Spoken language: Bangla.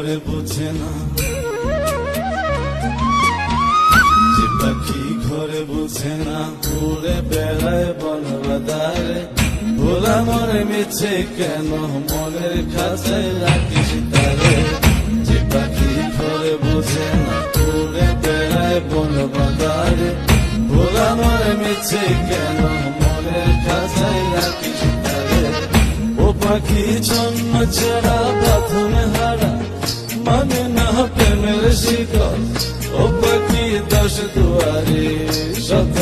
ঘরে বোঝে না, যে পাখি ঘরে বোঝে না, উড়ে বেড়ায় বন বাদারে। ভোলা মনে মিছে কেন মনের খাঁচায় রাখিস তারে, যে পাখি ঘরে বোঝে না, উড়ে বেড়ায় বন বাদারে। ভোলা মনে মিছে কেন মনের খাঁচায় রাখিস তারে। ও পাখি জন্ম ছাড়া প্রথমে হারা, মানে না প্রেমের শিকল। ও পাখি 10 দুয়ারে শত